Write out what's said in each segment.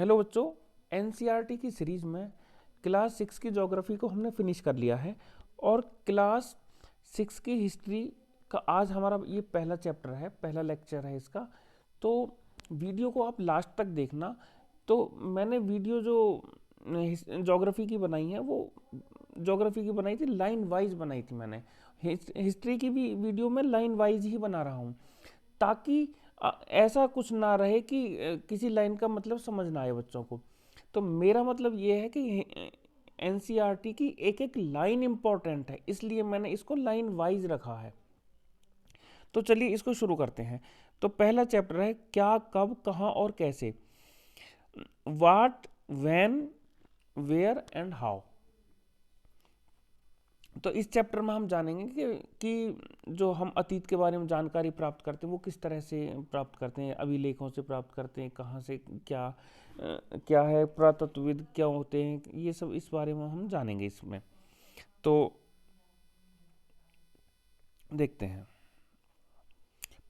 Hello बच्चों, NCERT की series में क्लास 6 की ज्योग्राफी को हमने फिनिश कर लिया है और क्लास 6 की हिस्ट्री का आज हमारा ये पहला चैप्टर है, पहला लेक्चर है इसका। तो वीडियो को आप लास्ट तक देखना। तो मैंने वीडियो जो ज्योग्राफी की बनाई है वो ज्योग्राफी की बनाई थी, लाइन वाइज बनाई थी मैंने। हिस्ट्री की भी वीडियो में लाइन वाइज ही बना रहा हूँ, ताकि ऐसा कुछ ना रहे कि किसी लाइन का मतलब समझ ना आए बच्चों को। तो मेरा मतलब ये है कि एनसीईआरटी की एक एक लाइन इंपॉर्टेंट है, इसलिए मैंने इसको लाइन वाइज रखा है। तो चलिए इसको शुरू करते हैं। तो पहला चैप्टर है क्या, कब, कहाँ और कैसे। वाट, व्हेन, वेयर एंड हाउ। तो इस चैप्टर में हम जानेंगे कि जो हम अतीत के बारे में जानकारी प्राप्त करते हैं वो किस तरह से प्राप्त करते हैं, अभिलेखों से प्राप्त करते हैं, कहाँ से क्या है, पुरातत्वविद क्या होते हैं, ये सब इस बारे में हम जानेंगे इसमें। तो देखते हैं,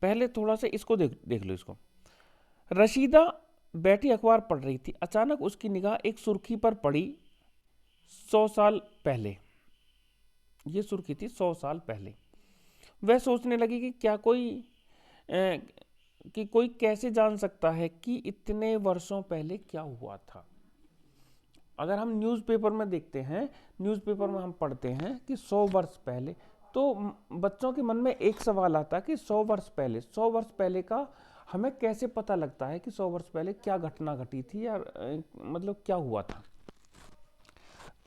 पहले थोड़ा सा इसको देख लो इसको। रशीदा बैठी अखबार पढ़ रही थी, अचानक उसकी निगाह एक सुर्खी पर पड़ी। 100 साल पहले। ये सुर्खी थी 100 साल पहले। वह सोचने लगी कि कोई कैसे जान सकता है कि इतने वर्षों पहले क्या हुआ था। अगर हम न्यूज़पेपर में देखते हैं, न्यूज़पेपर में हम पढ़ते हैं कि 100 वर्ष पहले, तो बच्चों के मन में एक सवाल आता है कि 100 वर्ष पहले का हमें कैसे पता लगता है कि 100 वर्ष पहले क्या घटना घटी थी या मतलब क्या हुआ था।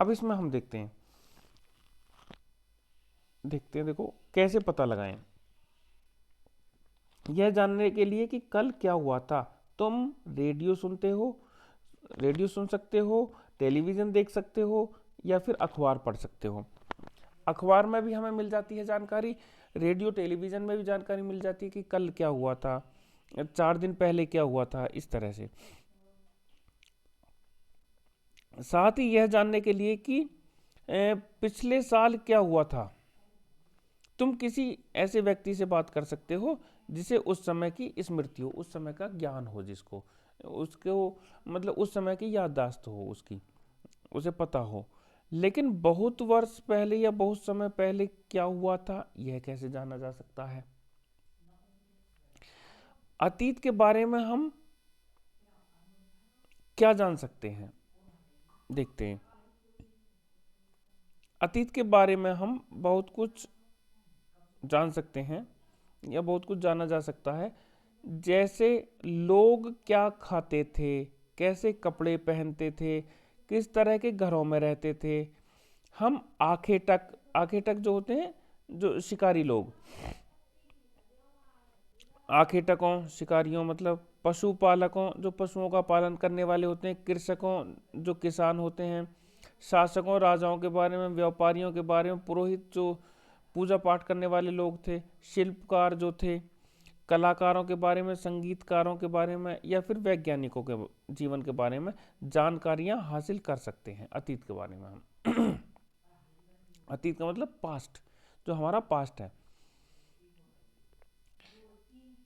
अब इसमें हम देखते हैं देखो कैसे पता लगाएं। यह जानने के लिए कि कल क्या हुआ था, तुम रेडियो सुन सकते हो, टेलीविज़न देख सकते हो या फिर अखबार पढ़ सकते हो। अखबार में भी हमें मिल जाती है जानकारी, रेडियो टेलीविज़न में भी जानकारी मिल जाती है कि कल क्या हुआ था, 4 दिन पहले क्या हुआ था, इस तरह से। साथ ही यह जानने के लिए कि पिछले साल क्या हुआ था, तुम किसी ऐसे व्यक्ति से बात कर सकते हो जिसे उस समय की स्मृति हो, उस समय का ज्ञान हो, जिसको उसको मतलब उस समय की याददाश्त हो, उसकी उसे पता हो। लेकिन बहुत वर्ष पहले या बहुत समय पहले क्या हुआ था, यह कैसे जाना जा सकता है। अतीत के बारे में हम क्या जान सकते हैं, देखते हैं। अतीत के बारे में हम बहुत कुछ जान सकते हैं या बहुत कुछ जाना जा सकता है, जैसे लोग क्या खाते थे, कैसे कपड़े पहनते थे, किस तरह के घरों में रहते थे। हम आखेटक जो होते हैं, जो शिकारी लोग, आखेटकों, शिकारियों मतलब पशुपालकों, जो पशुओं का पालन करने वाले होते हैं, कृषकों जो किसान होते हैं, शासकों राजाओं के बारे में, व्यापारियों के बारे में, पुरोहित जो पूजा पाठ करने वाले लोग थे, शिल्पकार जो थे, कलाकारों के बारे में, संगीतकारों के बारे में या फिर वैज्ञानिकों के जीवन के बारे में जानकारियां हासिल कर सकते हैं अतीत के बारे में हम। अतीत का मतलब पास्ट, जो हमारा पास्ट है।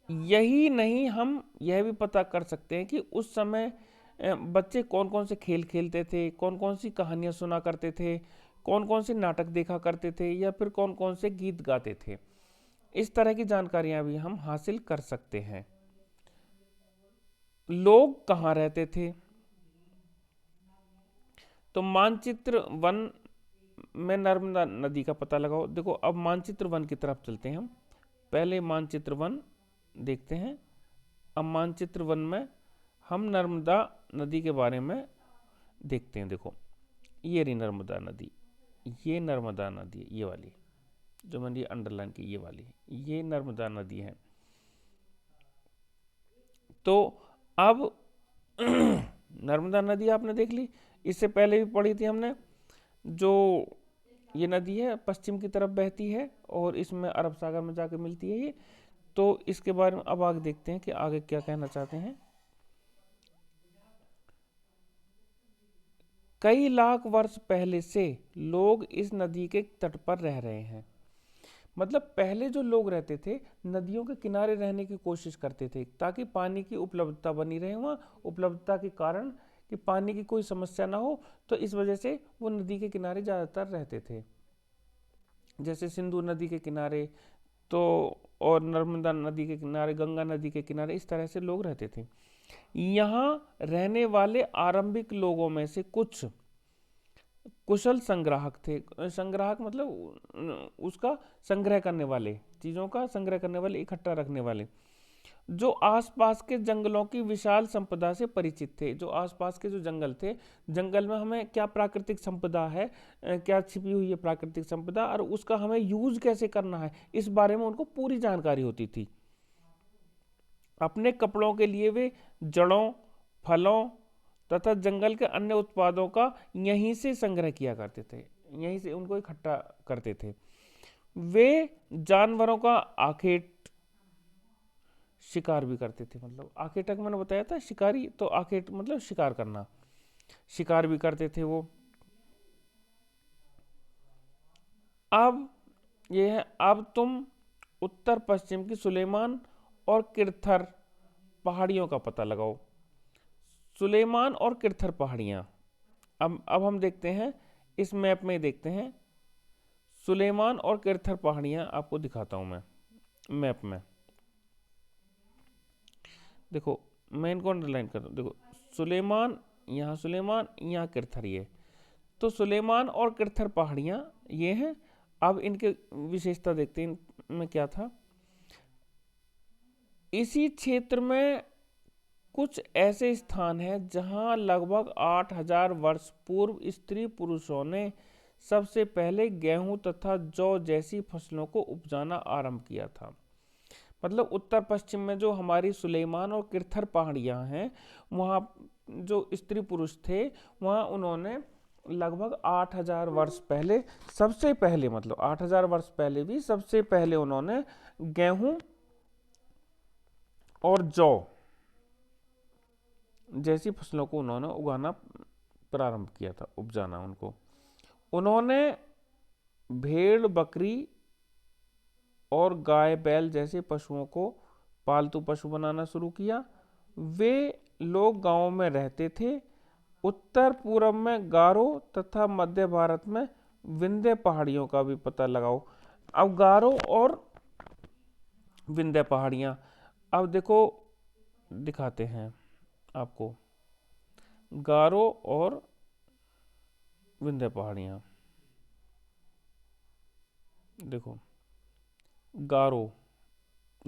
यही नहीं, हम यह भी पता कर सकते हैं कि उस समय बच्चे कौन कौन से खेल खेलते थे, कौन कौन सी कहानियां सुना करते थे, कौन कौन से नाटक देखा करते थे या फिर कौन कौन से गीत गाते थे। इस तरह की जानकारियां भी हम हासिल कर सकते हैं। लोग कहाँ रहते थे, तो मानचित्र वन में नर्मदा नदी का पता लगाओ। देखो अब मानचित्र वन की तरफ चलते हैं हम। पहले मानचित्र वन देखते हैं। अब मानचित्र वन में हम नर्मदा नदी के बारे में देखते हैं। देखो ये रही नर्मदा नदी, ये नर्मदा नदी, ये वाली जो मैंने अंडरलाइन की, ये वाली, ये नर्मदा नदी है। तो अब नर्मदा नदी आपने देख ली, इससे पहले भी पढ़ी थी हमने। जो ये नदी है पश्चिम की तरफ बहती है और इसमें अरब सागर में जाके मिलती है ये। तो इसके बारे में अब आगे देखते हैं कि आगे क्या कहना चाहते हैं। कई लाख वर्ष पहले से लोग इस नदी के तट पर रह रहे हैं। मतलब पहले जो लोग रहते थे नदियों के किनारे रहने की कोशिश करते थे ताकि पानी की उपलब्धता बनी रहे। वहाँ उपलब्धता के कारण कि पानी की कोई समस्या ना हो, तो इस वजह से वो नदी के किनारे ज़्यादातर रहते थे। जैसे सिंधु नदी के किनारे तो, और नर्मदा नदी के किनारे, गंगा नदी के किनारे, इस तरह से लोग रहते थे। यहाँ रहने वाले आरंभिक लोगों में से कुछ कुशल संग्राहक थे। संग्राहक मतलब उसका संग्रह करने वाले, चीज़ों का संग्रह करने वाले, इकट्ठा रखने वाले, जो आसपास के जंगलों की विशाल संपदा से परिचित थे। जो आसपास के जो जंगल थे, जंगल में हमें क्या प्राकृतिक संपदा है, क्या छिपी हुई है प्राकृतिक संपदा, और उसका हमें यूज कैसे करना है, इस बारे में उनको पूरी जानकारी होती थी। अपने कपड़ों के लिए वे जड़ों, फलों तथा जंगल के अन्य उत्पादों का यहीं से संग्रह किया करते थे, यहीं से उनको इकट्ठा करते थे। वे जानवरों का आखेट शिकार भी करते थे। मतलब आखेटक मैंने बताया था शिकारी, तो आखेट मतलब शिकार करना, शिकार भी करते थे वो। अब ये है, अब तुम उत्तर पश्चिम की सुलेमान और किरथर पहाड़ियों का पता लगाओ। सुलेमान और किरथर पहाड़ियाँ, अब हम देखते हैं इस मैप में, देखते हैं सुलेमान और किरथर पहाड़ियाँ आपको दिखाता हूँ मैं मैप में। देखो मैं इनको अंडरलाइन कर दूँ, देखो सुलेमान, यहाँ सुलेमान, यहाँ किरथर, ये तो सुलेमान और किरथर पहाड़ियाँ ये हैं। अब इनके विशेषता देखते हैं, इनमें क्या था। इसी क्षेत्र में कुछ ऐसे स्थान हैं जहां लगभग 8000 वर्ष पूर्व स्त्री पुरुषों ने सबसे पहले गेहूं तथा जौ जैसी फसलों को उपजाना आरंभ किया था। मतलब उत्तर पश्चिम में जो हमारी सुलेमान और किरथर पहाड़ियां हैं, वहाँ जो स्त्री पुरुष थे, वहाँ उन्होंने लगभग 8000 वर्ष पहले, सबसे पहले, मतलब 8000 वर्ष पहले भी सबसे पहले उन्होंने गेहूं और जौ जैसी फसलों को उन्होंने उगाना प्रारंभ किया था, उपजाना उनको। उन्होंने भेड़, बकरी और गाय, बैल जैसे पशुओं को पालतू पशु बनाना शुरू किया। वे लोग गांवों में रहते थे। उत्तर पूर्व में गारो तथा मध्य भारत में विंध्य पहाड़ियों का भी पता लगाओ। अब गारो और विंध्य पहाड़ियाँ, अब देखो दिखाते हैं आपको गारो और विंध्य पहाड़ियाँ। देखो गारो,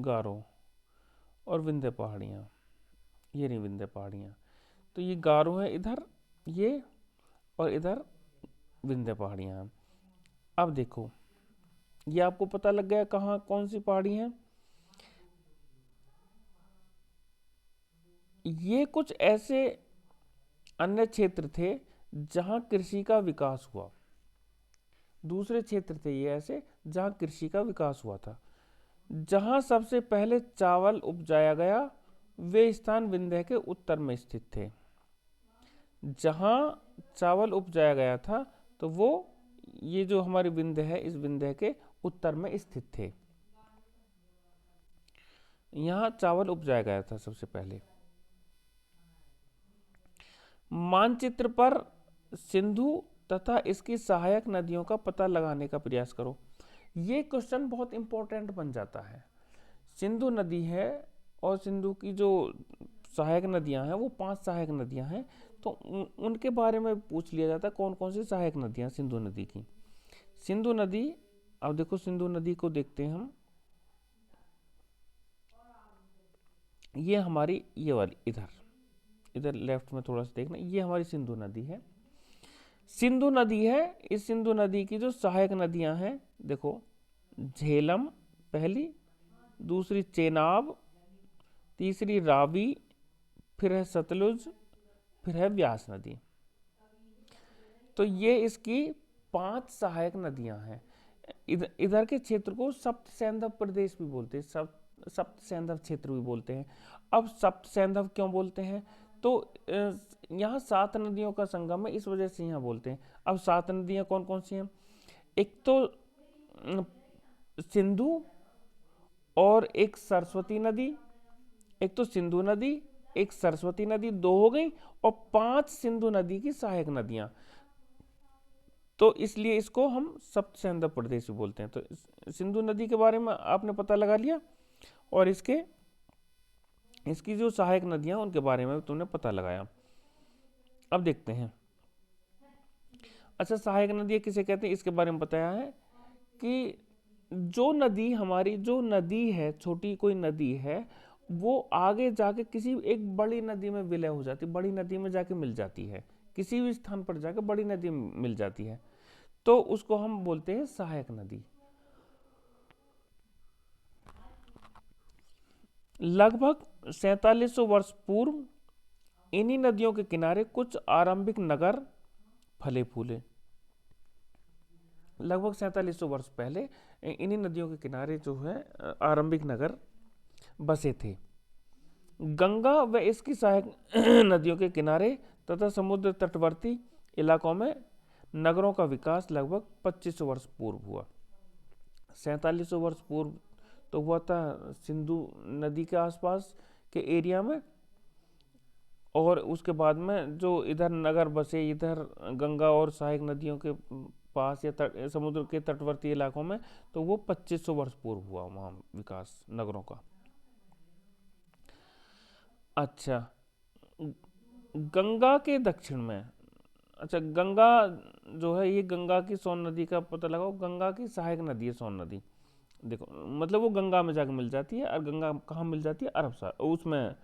गारो और विंध्य पहाड़ियाँ, ये नहीं विंध्य पहाड़ियाँ, तो ये गारो है इधर, ये, और इधर विंध्य पहाड़ियाँ हैं। अब देखो ये आपको पता लग गया कहाँ कौन सी पहाड़ी है। ये कुछ ऐसे अन्य क्षेत्र थे जहाँ कृषि का विकास हुआ। दूसरे क्षेत्र थे ये ऐसे जहाँ कृषि का विकास हुआ था। जहाँ सबसे पहले चावल उपजाया गया, वे स्थान विंध्य के उत्तर में स्थित थे। जहाँ चावल उपजाया गया था, तो वो ये जो हमारी विंध्य है, इस विंध्य के उत्तर में स्थित थे। यहाँ चावल उपजाया गया था सबसे पहले। मानचित्र पर सिंधु तथा इसकी सहायक नदियों का पता लगाने का प्रयास करो। ये क्वेश्चन बहुत इंपॉर्टेंट बन जाता है। सिंधु नदी है और सिंधु की जो सहायक नदियां हैं, वो 5 सहायक नदियां हैं, तो उनके बारे में पूछ लिया जाता है कौन कौन सी सहायक नदियां सिंधु नदी की। सिंधु नदी, अब देखो सिंधु नदी को देखते हैं हम, ये हमारी ये वाली इधर, इधर लेफ्ट में थोड़ा सा देखना, ये हमारी सिंधु नदी है। सिंधु नदी है, इस सिंधु नदी की जो सहायक नदियां हैं, देखो झेलम पहली, दूसरी चेनाब, तीसरी रावी, फिर है सतलुज, फिर है व्यास नदी। तो ये इसकी 5 सहायक नदियां हैं। इधर के क्षेत्र को सप्त सैंधव प्रदेश भी बोलते हैं, सप्त सैंधव क्षेत्र भी बोलते हैं। अब सप्त सैंधव क्यों बोलते हैं, तो यहाँ 7 नदियों का संगम है, इस वजह से यहाँ बोलते हैं। अब 7 नदियाँ कौन कौन सी हैं, एक तो सिंधु, और एक सरस्वती नदी, एक तो सिंधु नदी, एक सरस्वती नदी 2 हो गई और 5 सिंधु नदी की सहायक नदियां। तो इसलिए इसको हम सप्तसिंधु प्रदेश बोलते हैं। तो सिंधु नदी के बारे में आपने पता लगा लिया और इसकी जो सहायक नदियां उनके बारे में तुमने पता लगाया। अब देखते हैं, अच्छा सहायक नदियां किसे कहते हैं इसके बारे में बताया है कि जो नदी है, छोटी कोई नदी है, वो आगे जाके किसी एक बड़ी नदी में विलय हो जाती है, बड़ी नदी में जाके मिल जाती है, किसी भी स्थान पर जाकर बड़ी नदी में मिल जाती है, तो उसको हम बोलते हैं सहायक नदी। लगभग 4700 वर्ष पूर्व इन्हीं नदियों के किनारे कुछ आरंभिक नगर फले फूले। लगभग 4700 वर्ष पहले इन्हीं नदियों के किनारे जो है आरंभिक नगर बसे थे। गंगा व इसकी सहायक नदियों के किनारे तथा समुद्र तटवर्ती इलाकों में नगरों का विकास लगभग 2500 वर्ष पूर्व हुआ। 4700 वर्ष पूर्व तो हुआ था सिंधु नदी के आसपास के एरिया में, और उसके बाद में जो इधर नगर बसे इधर गंगा और सहायक नदियों के पास या समुद्र के तटवर्ती इलाकों में, तो वो 2500 वर्ष पूर्व हुआ वहाँ विकास नगरों का। अच्छा, गंगा के दक्षिण में, अच्छा गंगा जो है ये गंगा की सोन नदी का पता लगाओ, गंगा की सहायक नदी है सोन नदी। देखो मतलब वो गंगा में जाकर मिल जाती है, और गंगा कहाँ मिल जाती है, अरब सागर उसमें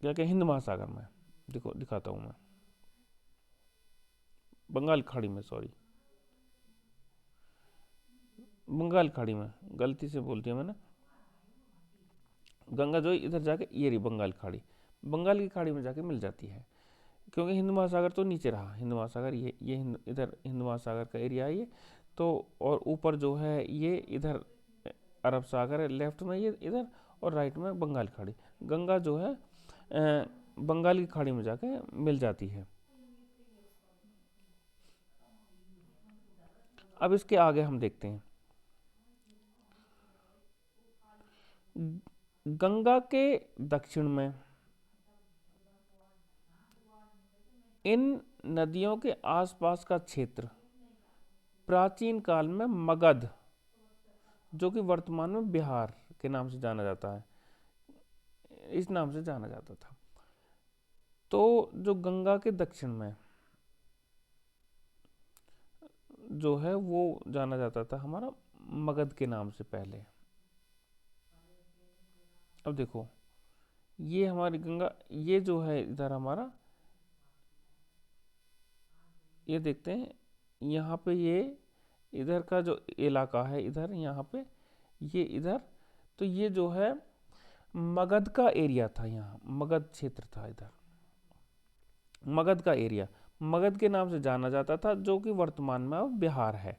क्या क्या हिंद महासागर में। देखो दिखाता हूँ मैं, बंगाल खाड़ी में, सॉरी बंगाल खाड़ी में, गलती से बोल दिया मैंने। गंगा जो इधर जाके ये रही बंगाल खाड़ी, बंगाल की खाड़ी में जाके मिल जाती है, क्योंकि हिंद महासागर तो नीचे रहा, हिंद महासागर ये इधर हिंद महासागर का एरिया है ये तो, और ऊपर जो है ये इधर अरब सागर है लेफ्ट में ये इधर, और राइट में बंगाल खाड़ी। गंगा जो है बंगाल की खाड़ी में जाके मिल जाती है। अब इसके आगे हम देखते हैं, गंगा के दक्षिण में इन नदियों के आसपास का क्षेत्र प्राचीन काल में मगध, जो कि वर्तमान में बिहार के नाम से जाना जाता है, इस नाम से जाना जाता था। तो जो गंगा के दक्षिण में जो है वो जाना जाता था हमारा मगध के नाम से पहले। अब देखो ये हमारी गंगा, ये जो है इधर हमारा, ये देखते हैं यहाँ पे ये इधर का जो इलाका है इधर यहाँ पे ये इधर, तो ये जो है मगध का एरिया था, यहाँ मगध क्षेत्र था, इधर मगध का एरिया मगध के नाम से जाना जाता था, जो कि वर्तमान में अब बिहार है।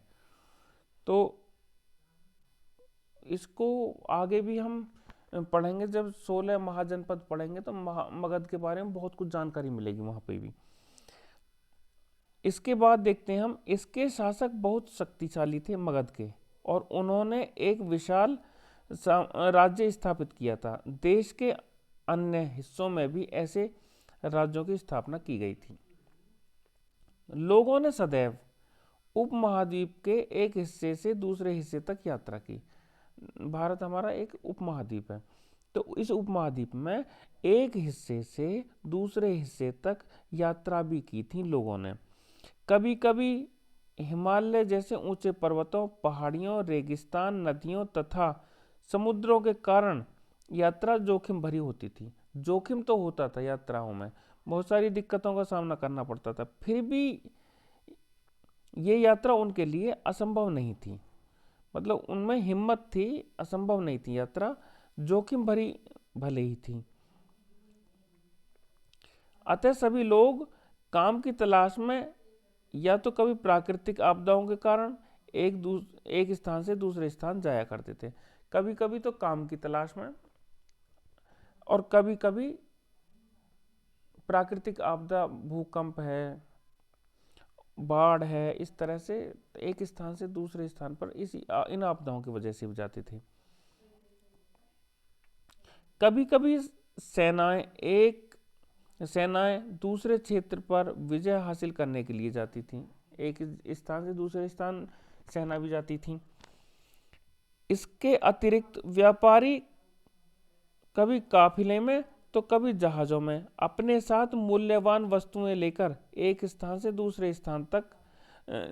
तो इसको आगे भी हम पढ़ेंगे, जब 16 महाजनपद पढ़ेंगे तो मगध के बारे में बहुत कुछ जानकारी मिलेगी वहाँ पे भी। इसके बाद देखते हैं हम, इसके शासक बहुत शक्तिशाली थे मगध के, और उन्होंने एक विशाल राज्य स्थापित किया था। देश के अन्य हिस्सों में भी ऐसे राज्यों की स्थापना की गई थी। लोगों ने सदैव उपमहाद्वीप के एक हिस्से से दूसरे हिस्से तक यात्रा की। भारत हमारा एक उपमहाद्वीप है, तो इस उपमहाद्वीप में एक हिस्से से दूसरे हिस्से तक यात्रा भी की थी लोगों ने। कभी कभी हिमालय जैसे ऊंचे पर्वतों, पहाड़ियों, रेगिस्तान, नदियों तथा समुद्रों के कारण यात्रा जोखिम भरी होती थी। जोखिम तो होता था यात्राओं में, बहुत सारी दिक्कतों का सामना करना पड़ता था, फिर भी ये यात्रा उनके लिए असंभव नहीं थी, मतलब उनमें हिम्मत थी, असंभव नहीं थी यात्रा, जोखिम भरी भले ही थी। अतः सभी लोग काम की तलाश में या तो कभी प्राकृतिक आपदाओं के कारण एक स्थान से दूसरे स्थान जाया करते थे, कभी कभी तो काम की तलाश में, और कभी कभी प्राकृतिक आपदा, भूकंप है, बाढ़ है, इस तरह से एक स्थान से दूसरे स्थान पर इन आपदाओं की वजह से भी जाते थे। कभी कभी सेनाएं दूसरे क्षेत्र पर विजय हासिल करने के लिए जाती थीं। एक स्थान से दूसरे स्थान सेना भी जाती थी। इसके अतिरिक्त व्यापारी कभी काफिले में तो कभी जहाज़ों में अपने साथ मूल्यवान वस्तुएं लेकर एक स्थान से दूसरे स्थान तक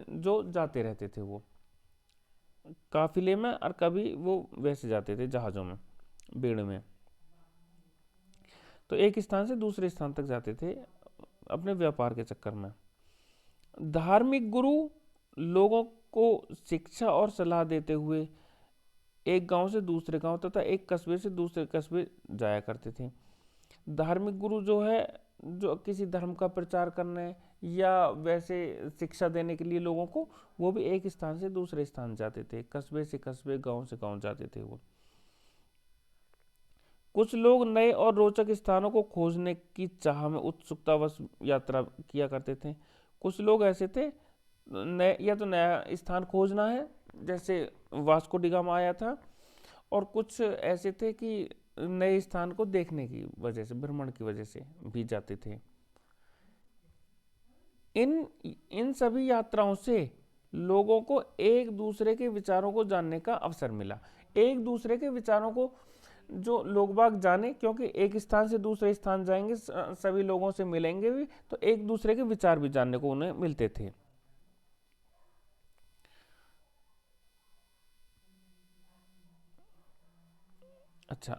जो जाते रहते थे, वो काफिले में, और कभी वो वैसे जाते थे जहाज़ों में, भीड़ में। तो एक स्थान से दूसरे स्थान तक जाते थे अपने व्यापार के चक्कर में। धार्मिक गुरु लोगों को शिक्षा और सलाह देते हुए एक गांव से दूसरे गांव तथा एक कस्बे से दूसरे कस्बे जाया करते थे। धार्मिक गुरु जो है, जो किसी धर्म का प्रचार करने या वैसे शिक्षा देने के लिए लोगों को, वो भी एक स्थान से दूसरे स्थान जाते थे, कस्बे से कस्बे, गांव से गांव जाते थे वो। कुछ लोग नए और रोचक स्थानों को खोजने की चाह में उत्सुकतावश यात्रा किया करते थे। कुछ लोग ऐसे थे, नए या तो नया स्थान खोजना है, जैसे वास्को डी गामा आया था, और कुछ ऐसे थे कि नए स्थान को देखने की वजह से, भ्रमण की वजह से भी जाते थे। इन सभी यात्राओं से लोगों को एक दूसरे के विचारों को जानने का अवसर मिला। एक दूसरे के विचारों को जो लोग बाग जाने, क्योंकि एक स्थान से दूसरे स्थान जाएंगे, सभी लोगों से मिलेंगे भी, तो एक दूसरे के विचार भी जानने को उन्हें मिलते थे। अच्छा,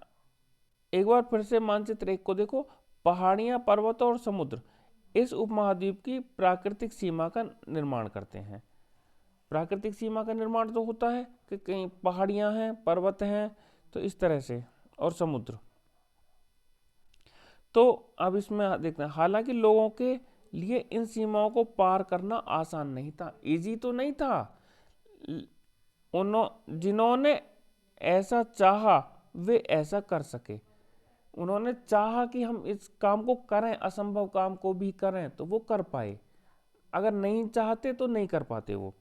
एक बार फिर से मानचित्र 1 को देखो। पहाड़ियां, पर्वत और समुद्र इस उपमहाद्वीप की प्राकृतिक सीमा का निर्माण करते हैं। प्राकृतिक सीमा का निर्माण तो होता है कि कहीं पहाड़ियां हैं, पर्वत हैं, तो इस तरह से, और समुद्र। तो अब इसमें देखते हैं, हालांकि लोगों के लिए इन सीमाओं को पार करना आसान नहीं था, इजी तो नहीं था। जिन्होंने ऐसा चाहा वे ऐसा कर सके। उन्होंने चाहा कि हम इस काम को करें, असंभव काम को भी करें, तो वो कर पाए। अगर नहीं चाहते तो नहीं कर पाते वो।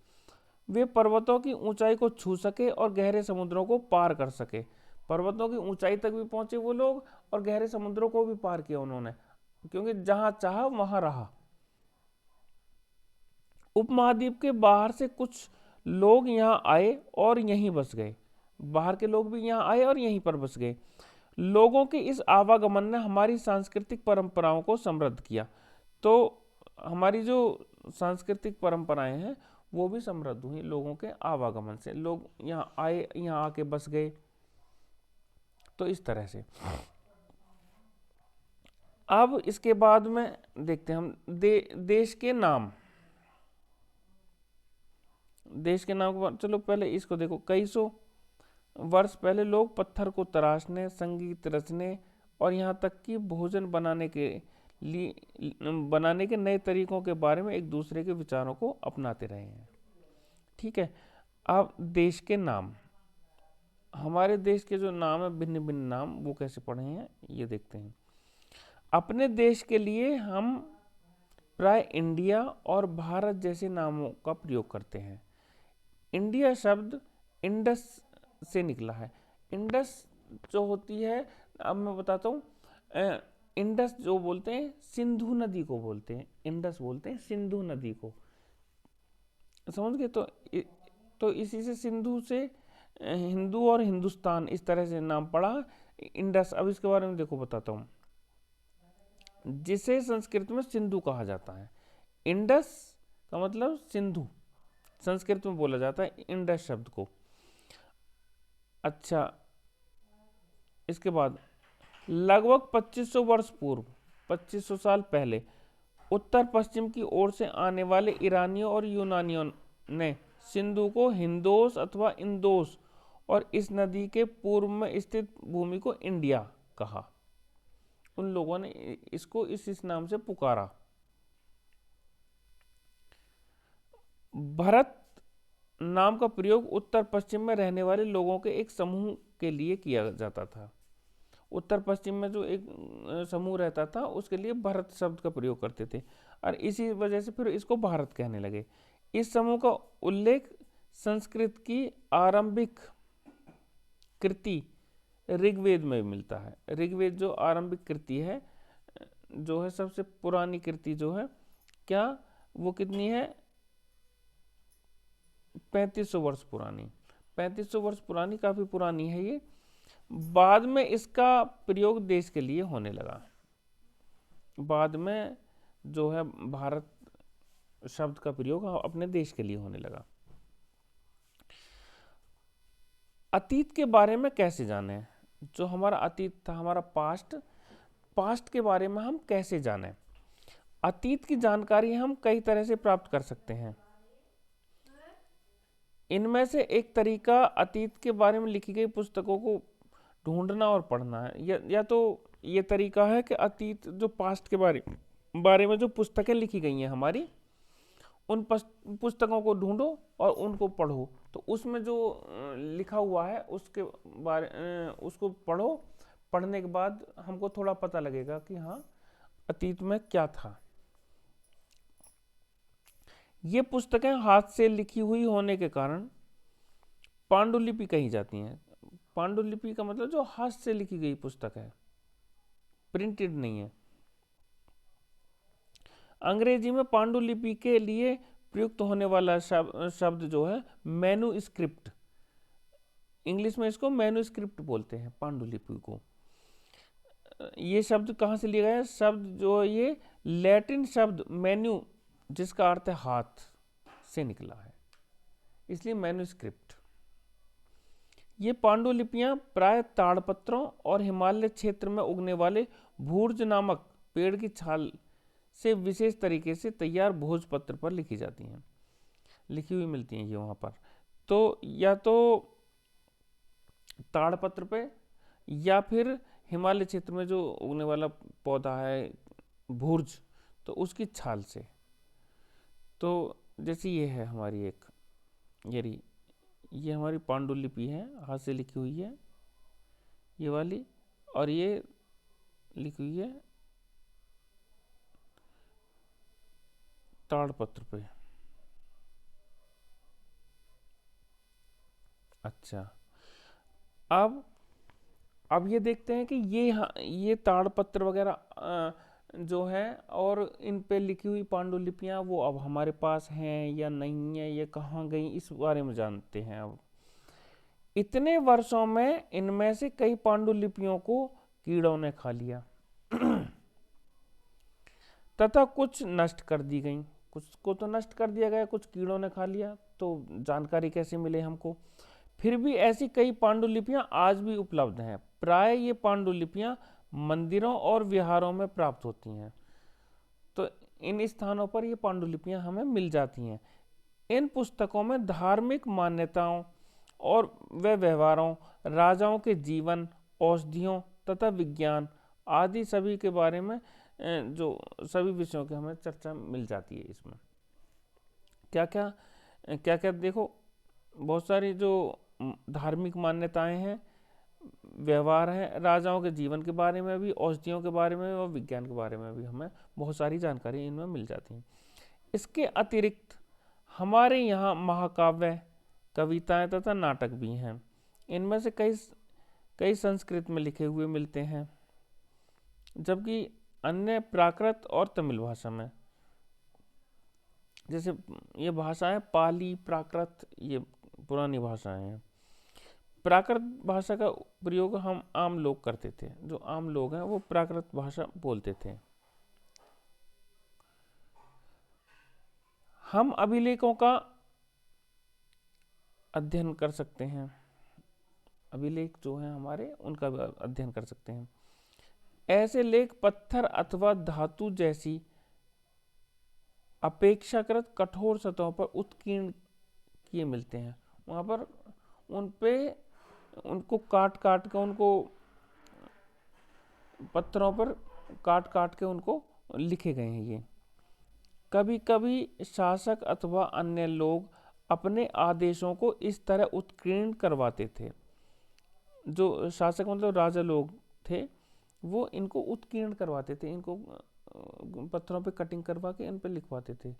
वे पर्वतों की ऊंचाई को छू सके और गहरे समुद्रों को पार कर सके। पर्वतों की ऊंचाई तक भी पहुंचे वो लोग, और गहरे समुद्रों को भी पार किया उन्होंने, क्योंकि जहां चाहा वहां रहा। उपमहाद्वीप के बाहर से कुछ लोग यहां आए और यहीं बस गए। बाहर के लोग भी यहां आए और यहीं पर बस गए। लोगों के इस आवागमन ने हमारी सांस्कृतिक परंपराओं को समृद्ध किया। तो हमारी जो सांस्कृतिक परंपराएं हैं वो भी समृद्ध हुई लोगों के आवागमन से। लोग यहाँ आए, यहाँ आके बस गए, तो इस तरह से। अब इसके बाद में देखते हैं हम देश के नाम। देश के नाम को, चलो पहले इसको देखो। कई सौ वर्ष पहले लोग पत्थर को तराशने, संगीत रचने और यहाँ तक कि भोजन बनाने के नए तरीकों के बारे में एक दूसरे के विचारों को अपनाते रहे हैं। ठीक है। अब देश के नाम, हमारे देश के जो नाम है, भिन्न भिन्न नाम, वो कैसे पढ़े हैं ये देखते हैं। अपने देश के लिए हम प्राय इंडिया और भारत जैसे नामों का प्रयोग करते हैं। इंडिया शब्द इंडस से निकला है। इंडस जो होती है, अब मैं बताता हूँ, इंडस जो बोलते हैं सिंधु नदी को बोलते हैं, इंडस बोलते हैं सिंधु नदी को, समझ गए। तो इसी से सिंधु से हिंदू और हिंदुस्तान, इस तरह से नाम पड़ा इंडस। अब इसके बारे में देखो, बताता हूँ। जिसे संस्कृत में सिंधु कहा जाता है। इंडस का मतलब सिंधु, संस्कृत में बोला जाता है इंडस शब्द को। अच्छा, इसके बाद लगभग 2500 वर्ष पूर्व, 2500 साल पहले, उत्तर पश्चिम की ओर से आने वाले ईरानियों और यूनानियों ने सिंधु को हिंदोस अथवा इंदोस और इस नदी के पूर्व में स्थित भूमि को इंडिया कहा। उन लोगों ने इसको इस नाम से पुकारा। भारत नाम का प्रयोग उत्तर पश्चिम में रहने वाले लोगों के एक समूह के लिए किया जाता था। उत्तर पश्चिम में जो एक समूह रहता था उसके लिए भारत शब्द का प्रयोग करते थे, और इसी वजह से फिर इसको भारत कहने लगे। इस समूह का उल्लेख संस्कृत की आरंभिक कृति ऋग्वेद में भी मिलता है। ऋग्वेद जो आरंभिक कृति है, जो है सबसे पुरानी कृति जो है, क्या वो कितनी है? 3500 वर्ष पुरानी। 3500 वर्ष पुरानी, काफ़ी पुरानी है ये। बाद में इसका प्रयोग देश के लिए होने लगा। बाद में जो है भारत शब्द का प्रयोग अपने देश के लिए होने लगा। अतीत के बारे में कैसे जानें? जो हमारा अतीत था, हमारा पास्ट के बारे में हम कैसे जानें? अतीत की जानकारी हम कई तरह से प्राप्त कर सकते हैं। इनमें से एक तरीका अतीत के बारे में लिखी गई पुस्तकों को ढूंढना और पढ़ना है। या तो ये तरीका है कि अतीत जो पास्ट के बारे में जो पुस्तकें लिखी गई हैं हमारी, उन पुस्तकों को ढूंढो और उनको पढ़ो। तो उसमें जो लिखा हुआ है उसके उसको पढ़ो। पढ़ने के बाद हमको थोड़ा पता लगेगा कि हाँ, अतीत में क्या था। ये पुस्तकें हाथ से लिखी हुई होने के कारण पांडुलिपि कही जाती हैं। पांडुलिपि का मतलब जो हाथ से लिखी गई पुस्तक है, प्रिंटेड नहीं है। अंग्रेजी में पांडुलिपि के लिए प्रयुक्त होने वाला शब्द जो है मैन्युस्क्रिप्ट, इंग्लिश में इसको मैन्युस्क्रिप्ट बोलते हैं पांडुलिपि को। ये शब्द कहाँ से लिया गया है? शब्द जो ये लैटिन शब्द मैन्यू, जिसका अर्थ है हाथ, से निकला है, इसलिए मैन्युस्क्रिप्ट। ये पांडुलिपियां प्राय ताड़पत्रों और हिमालय क्षेत्र में उगने वाले भूर्ज नामक पेड़ की छाल से विशेष तरीके से तैयार भोजपत्र पर लिखी जाती हैं, लिखी हुई मिलती हैं ये वहाँ पर। तो या तो ताड़पत्र पे, या फिर हिमालय क्षेत्र में जो उगने वाला पौधा है भूर्ज, तो उसकी छाल से। तो जैसे ये है हमारी एक, ये हमारी पांडुलिपि है, हाथ से लिखी हुई है ये वाली, और ये लिखी हुई है ताड़पत्र पे। अच्छा, अब ये देखते हैं कि ये ताड़पत्र वगैरह जो है और इन पे लिखी हुई पांडुलिपियां वो अब हमारे पास हैं या नहीं है, ये कहाँ गई, इस बारे में जानते हैं। अब इतने वर्षों में इनमें से कई पांडुलिपियों को कीड़ों ने खा लिया तथा कुछ नष्ट कर दी गई। कुछ को तो नष्ट कर दिया गया, कुछ कीड़ों ने खा लिया, तो जानकारी कैसे मिले हमको? फिर भी ऐसी कई पांडुलिपियां आज भी उपलब्ध हैं। प्राय ये पांडुलिपियां मंदिरों और विहारों में प्राप्त होती हैं। तो इन स्थानों पर ये पांडुलिपियां हमें मिल जाती हैं। इन पुस्तकों में धार्मिक मान्यताओं और व्यवहारों, राजाओं के जीवन, औषधियों तथा विज्ञान आदि सभी के बारे में जो सभी विषयों की हमें चर्चा मिल जाती है। इसमें क्या क्या देखो, बहुत सारी जो धार्मिक मान्यताएं हैं, व्यवहार हैं, राजाओं के जीवन के बारे में भी, औषधियों के बारे में और विज्ञान के बारे में भी हमें बहुत सारी जानकारी इनमें मिल जाती है। इसके अतिरिक्त हमारे यहाँ महाकाव्य, कविताएं तथा नाटक भी हैं। इनमें से कई संस्कृत में लिखे हुए मिलते हैं, जबकि अन्य प्राकृत और तमिल भाषा में। जैसे ये भाषाएं पाली, प्राकृत, ये पुरानी भाषाएं हैं। प्राकृत भाषा का प्रयोग हम आम लोग करते थे, जो आम लोग हैं वो प्राकृत भाषा बोलते थे। हम अभिलेखों का अध्ययन कर सकते हैं, अभिलेख जो हैं हमारे, उनका अध्ययन कर सकते हैं। ऐसे लेख पत्थर अथवा धातु जैसी अपेक्षाकृत कठोर सतहों पर उत्कीर्ण किए मिलते हैं। वहाँ पर उनको काट के, उनको पत्थरों पर काट के उनको लिखे गए हैं ये। कभी कभी शासक अथवा अन्य लोग अपने आदेशों को इस तरह उत्कीर्ण करवाते थे। जो शासक मतलब राजा लोग थे, वो इनको उत्कीर्ण करवाते थे, इनको पत्थरों पे कटिंग करवा के इन पे लिखवाते थे,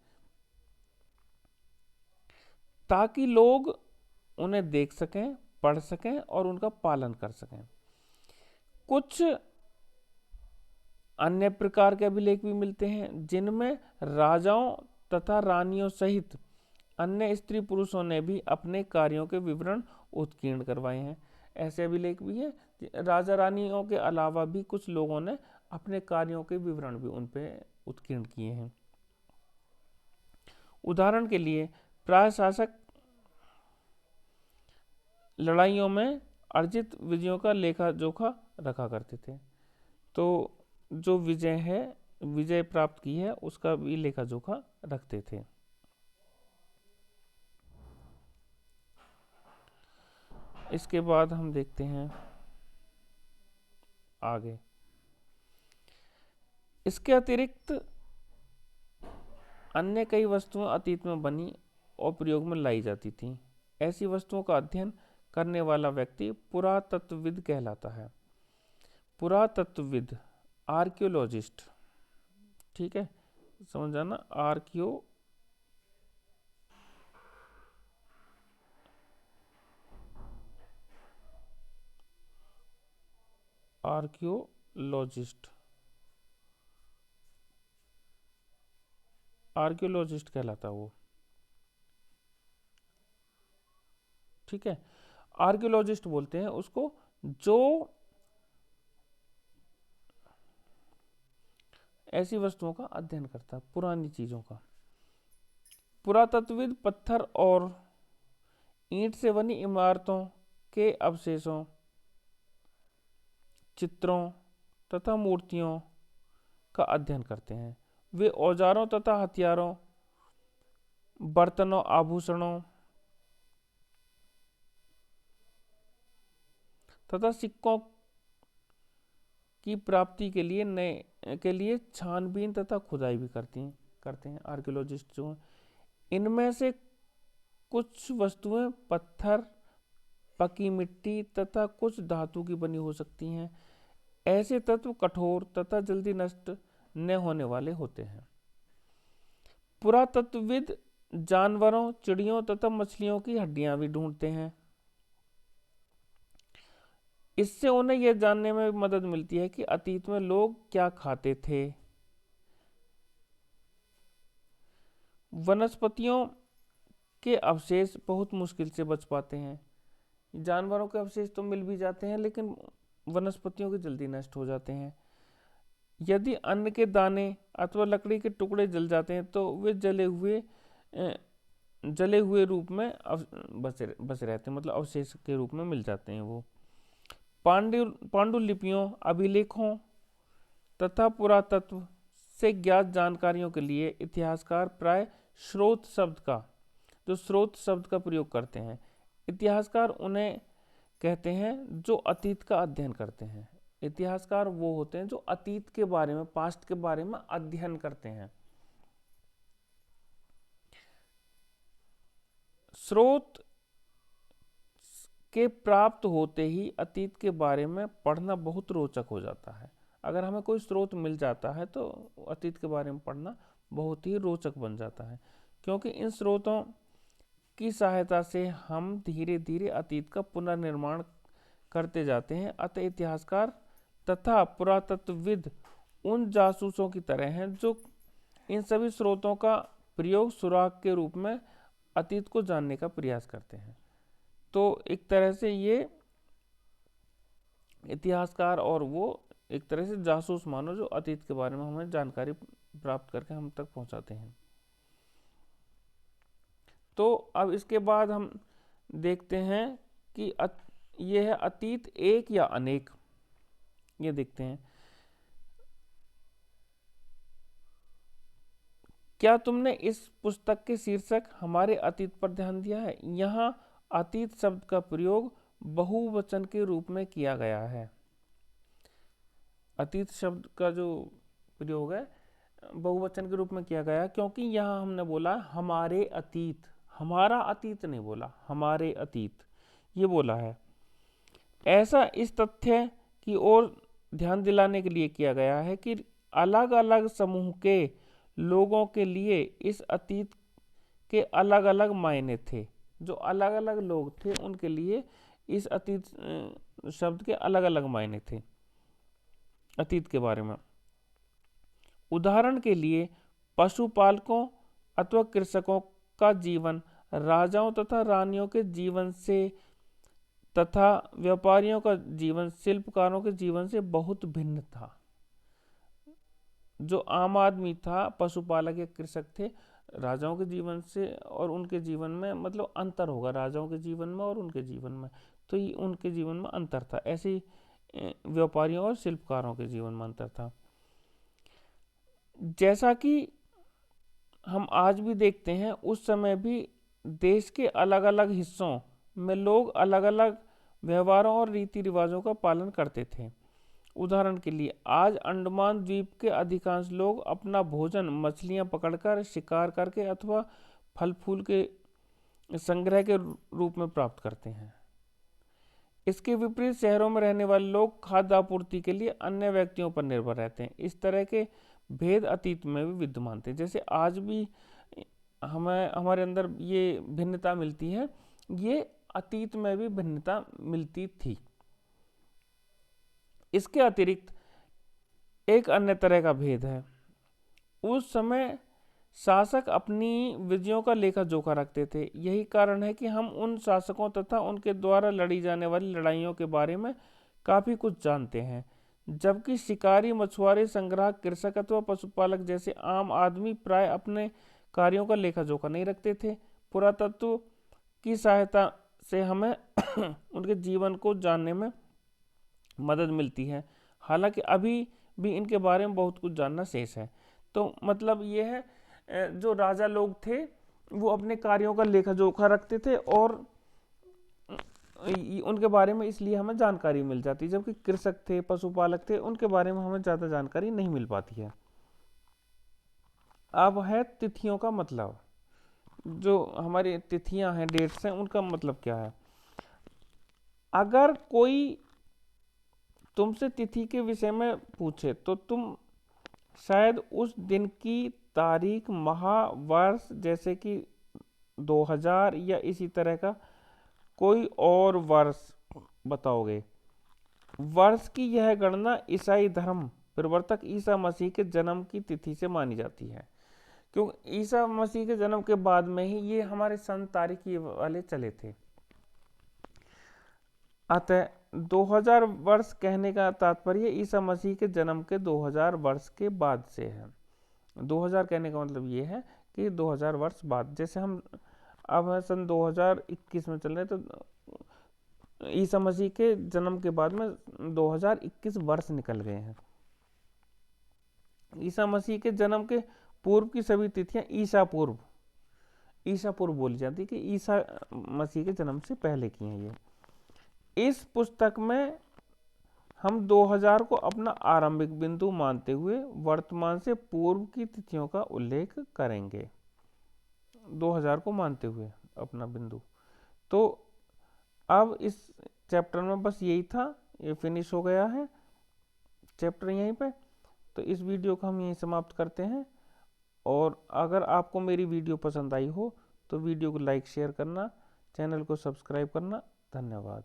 ताकि लोग उन्हें देख सकें, पढ़ सकें और उनका पालन कर सकें। कुछ अन्य प्रकार के अभिलेख भी मिलते हैं जिनमें राजाओं तथा रानियों सहित अन्य स्त्री पुरुषों ने भी अपने कार्यों के विवरण उत्कीर्ण करवाए हैं। ऐसे अभिलेख भी हैं। राजा रानियों के अलावा भी कुछ लोगों ने अपने कार्यों के विवरण भी उन पे उत्कीर्ण किए हैं। उदाहरण के लिए प्रशासक लड़ाइयों में अर्जित विजयों का लेखा जोखा रखा करते थे। तो जो विजय प्राप्त की है उसका भी लेखा जोखा रखते थे। इसके बाद हम देखते हैं आगे। इसके अतिरिक्त अन्य कई वस्तुएं अतीत में बनी और प्रयोग में लाई जाती थीं। ऐसी वस्तुओं का अध्ययन करने वाला व्यक्ति पुरातत्वविद कहलाता है। पुरातत्वविद, आर्कियोलॉजिस्ट, ठीक है, समझ आना, आर्कियोलॉजिस्ट कहलाता वो, ठीक है। आर्कियोलॉजिस्ट बोलते हैं उसको जो ऐसी वस्तुओं का अध्ययन करता है, पुरानी चीजों का। पुरातत्वविद पत्थर और ईंट से बनी इमारतों के अवशेषों, चित्रों तथा मूर्तियों का अध्ययन करते हैं। वे औजारों तथा हथियारों, बर्तनों, आभूषणों तथा सिक्कों की प्राप्ति के लिए छानबीन तथा खुदाई भी करते हैं आर्कियोलॉजिस्ट जो हैं। इनमें से कुछ वस्तुएं पत्थर, पकी मिट्टी तथा कुछ धातु की बनी हो सकती हैं। ऐसे तत्व कठोर तथा जल्दी नष्ट न होने वाले होते हैं। पुरातत्वविद जानवरों, चिड़ियों तथा मछलियों की हड्डियां भी ढूंढते हैं। इससे उन्हें यह जानने में मदद मिलती है कि अतीत में लोग क्या खाते थे। वनस्पतियों के अवशेष बहुत मुश्किल से बच पाते हैं। जानवरों के अवशेष तो मिल भी जाते हैं लेकिन वनस्पतियों के जल्दी नष्ट हो जाते हैं। यदि अन्न के दाने अथवा लकड़ी के टुकड़े जल जाते हैं तो वे जले हुए रूप में बचे रहते हैं, मतलब अवशेष के रूप में मिल जाते हैं वो। पांडुलिपियों, अभिलेखों तथा पुरातत्व से ज्ञात जानकारियों के लिए इतिहासकार प्राय स्रोत शब्द का प्रयोग करते हैं। इतिहासकार उन्हें कहते हैं जो अतीत का अध्ययन करते हैं। इतिहासकार वो होते हैं जो अतीत के बारे में, पास्ट के बारे में अध्ययन करते हैं। स्रोत के प्राप्त होते ही अतीत के बारे में पढ़ना बहुत रोचक हो जाता है। अगर हमें कोई स्रोत मिल जाता है तो अतीत के बारे में पढ़ना बहुत ही रोचक बन जाता है, क्योंकि इन स्रोतों की सहायता से हम धीरे धीरे अतीत का पुनर्निर्माण करते जाते हैं। अतः इतिहासकार तथा पुरातत्वविद उन जासूसों की तरह हैं जो इन सभी स्रोतों का प्रयोग सुराग के रूप में अतीत को जानने का प्रयास करते हैं। तो एक तरह से ये इतिहासकार और वो एक तरह से जासूस मानो जो अतीत के बारे में हमें जानकारी प्राप्त करके हम तक पहुंचाते हैं। तो अब इसके बाद हम देखते हैं कि ये है अतीत एक या अनेक, ये देखते हैं। क्या तुमने इस पुस्तक के शीर्षक हमारे अतीत पर ध्यान दिया है? यहाँ अतीत शब्द का प्रयोग बहुवचन के रूप में किया गया है। अतीत शब्द का जो प्रयोग है बहुवचन के रूप में किया गया है क्योंकि यहाँ हमने बोला हमारे अतीत, हमारा अतीत नहीं बोला, हमारे अतीत ये बोला है। ऐसा इस तथ्य की ओर ध्यान दिलाने के लिए किया गया है कि अलग अलग समूह के लोगों के लिए इस अतीत के अलग अलग मायने थे। जो अलग अलग लोग थे उनके लिए इस अतीत शब्द के अलग अलग मायने थे। अतीत के बारे में। उदाहरण के लिए पशुपालकों अथवा कृषकों का जीवन राजाओं तथा रानियों के जीवन से तथा व्यापारियों का जीवन शिल्पकारों के जीवन से बहुत भिन्न था। जो आम आदमी था, पशुपालक या कृषक थे, राजाओं के जीवन से और उनके जीवन में मतलब अंतर होगा, राजाओं के जीवन में और उनके जीवन में, तो ये उनके जीवन में अंतर था। ऐसे ही व्यापारियों और शिल्पकारों के जीवन में अंतर था। जैसा कि हम आज भी देखते हैं, उस समय भी देश के अलग अलग हिस्सों में लोग अलग अलग व्यवहारों और रीति रिवाजों का पालन करते थे। उदाहरण के लिए आज अंडमान द्वीप के अधिकांश लोग अपना भोजन मछलियां पकड़कर, शिकार करके अथवा फल फूल के संग्रह के रूप में प्राप्त करते हैं। इसके विपरीत शहरों में रहने वाले लोग खाद्य आपूर्ति के लिए अन्य व्यक्तियों पर निर्भर रहते हैं। इस तरह के भेद अतीत में भी विद्यमान थे। जैसे आज भी हमारे अंदर ये भिन्नता मिलती है, ये अतीत में भी भिन्नता मिलती थी। इसके अतिरिक्त एक अन्य तरह का भेद है। उस समय शासक अपनी विजयों का लेखा जोखा रखते थे। यही कारण है कि हम उन शासकों तथा उनके द्वारा लड़ी जाने वाली लड़ाइयों के बारे में काफ़ी कुछ जानते हैं, जबकि शिकारी, मछुआरे, संग्राहक, कृषक अथवा पशुपालक जैसे आम आदमी प्राय अपने कार्यों का लेखा जोखा नहीं रखते थे। पुरातत्व की सहायता से हमें उनके जीवन को जानने में मदद मिलती है, हालांकि अभी भी इनके बारे में बहुत कुछ जानना शेष है। तो मतलब ये है, जो राजा लोग थे वो अपने कार्यों का लेखा जोखा रखते थे और उनके बारे में इसलिए हमें जानकारी मिल जाती, जबकि कृषक थे, पशुपालक थे, उनके बारे में हमें ज़्यादा जानकारी नहीं मिल पाती है। अब है तिथियों का मतलब। जो हमारी तिथियां हैं, डेट्स हैं, उनका मतलब क्या है। अगर कोई तुमसे तिथि के विषय में पूछे तो तुम शायद उस दिन की तारीख, माह, वर्ष जैसे कि 2000 या इसी तरह का कोई और वर्ष बताओगे। वर्ष की यह गणना ईसाई धर्म प्रवर्तक ईसा मसीह के जन्म की तिथि से मानी जाती है, क्योंकि ईसा मसीह के जन्म के बाद में ही ये हमारे सन तारीखी वाले चले थे। अतः 2000 वर्ष कहने का तात्पर्य ईसा मसीह के जन्म के 2000 वर्ष के बाद से है। 2000 कहने का मतलब ये है कि 2000 वर्ष बाद। जैसे हम अब सन 2021 में चल रहे, तो ईसा मसीह के जन्म के बाद में 2021 वर्ष निकल गए हैं। ईसा मसीह के जन्म के पूर्व की सभी तिथियां ईसा पूर्व बोली जाती, कि ईसा मसीह के जन्म से पहले की हैं ये। इस पुस्तक में हम 2000 को अपना आरंभिक बिंदु मानते हुए वर्तमान से पूर्व की तिथियों का उल्लेख करेंगे। 2000 को मानते हुए अपना बिंदु। तो अब इस चैप्टर में बस यही था, ये फिनिश हो गया है चैप्टर यहीं पे। तो इस वीडियो को हम यहीं समाप्त करते हैं। और अगर आपको मेरी वीडियो पसंद आई हो तो वीडियो को लाइक शेयर करना, चैनल को सब्सक्राइब करना। धन्यवाद।